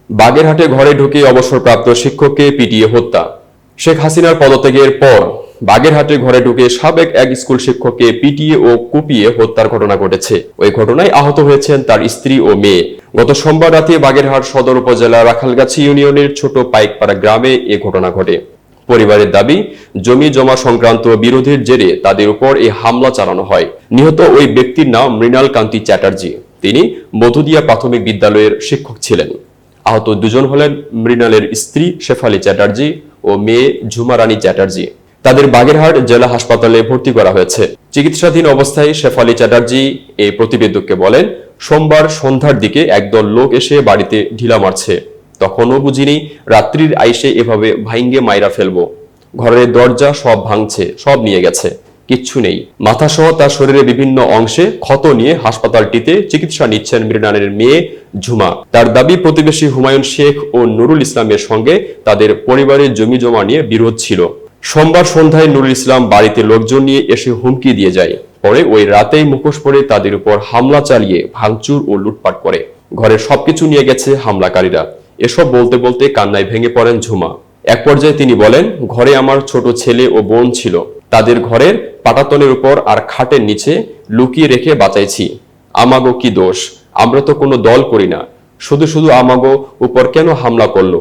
বাগেরহাটে ঘরে ঢুকে অবসরপ্রাপ্ত শিক্ষককে পিটিয়ে হত্যা। শেখ হাসিনার পদত্যাগের পর বাগেরহাটে ঘরে ঢুকে সাবেক এক স্কুল শিক্ষককে পিটিয়ে ও কুপিয়ে হত্যার ঘটনা ঘটেছে। ওই ঘটনায় আহত হয়েছেন তার স্ত্রী ও মেয়ে। গত সোমবার রাতে বাগেরহাট সদর উপজেলার রাখালগাছি ইউনিয়নের ছোট পাইকপাড়া গ্রামে এ ঘটনা ঘটে। পরিবারের দাবি, জমি জমা সংক্রান্ত বিরোধের জেরে তাদের উপর এই হামলা চালানো হয়। নিহত ওই ব্যক্তির নাম মৃণাল কান্তি চ্যাটার্জি। তিনি মধুদিয়া প্রাথমিক বিদ্যালয়ের শিক্ষক ছিলেন। আহত দুজন হলেন মৃণালের স্ত্রী শেফালী চ্যাটার্জি ও মেয়ে ঝুমা রানী চ্যাটার্জি। তাদের বাগেরহাট জেলা হাসপাতালে ভর্তি করা হয়েছে। চিকিৎসাধীন অবস্থায় শেফালী চ্যাটার্জি এই প্রতিবেদককে বলেন, সোমবার সন্ধ্যার দিকে একদল লোক এসে বাড়িতে ঢিলা মারছে। তখনও বুঝিনি রাত্রির আইসে এভাবে ভাইঙ্গে মাইরা ফেলবো। ঘরের দরজা সব ভাঙছে, সব নিয়ে গেছে, কিচ্ছু নেই। মাথা সহ তার শরীরে বিভিন্ন অংশে ক্ষত নিয়ে হাসপাতালটিতে চিকিৎসা নিচ্ছেন মৃণালের মেয়ে ঝুমা। তার দাবি, প্রতিবেশী হুমায়ুন শেখ ও নুরুল ইসলামের সঙ্গে তাদের পরিবারের জমি জমা নিয়ে বিরোধ ছিল। সোমবার সন্ধ্যায় নুরুল ইসলাম বাড়িতে লোকজন নিয়ে এসে হুমকি দিয়ে যায়। পরে ওই রাতেই মুখোশ পরে তাদের উপর হামলা চালিয়ে ভাঙচুর ও লুটপাট করে। ঘরের সবকিছু নিয়ে গেছে হামলাকারীরা। এসব বলতে বলতে কান্নায় ভেঙে পড়েন ঝুমা। এক পর্যায়ে তিনি বলেন, ঘরে আমার ছোট ছেলে ও বোন ছিল। তাদের ঘরের পাটাতনের উপর আর খাটের নিচে লুকিয়ে রেখে বাঁচাইছি। আমাগো কি দোষ? আমরা তো কোনো দল করি না। শুধু শুধু আমাগো উপর কেন হামলা করলো?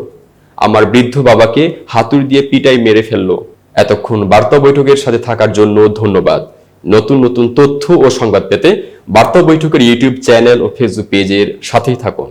আমার বৃদ্ধ বাবাকে হাতুড়ি দিয়ে পিটাই মেরে ফেললো। এতক্ষণ বার্তা বৈঠকের সাথে থাকার জন্য ধন্যবাদ। নতুন নতুন তথ্য ও সংবাদ পেতে বার্তা বৈঠকের ইউটিউব চ্যানেল ও ফেসবুক পেজের সাথেই থাকুন।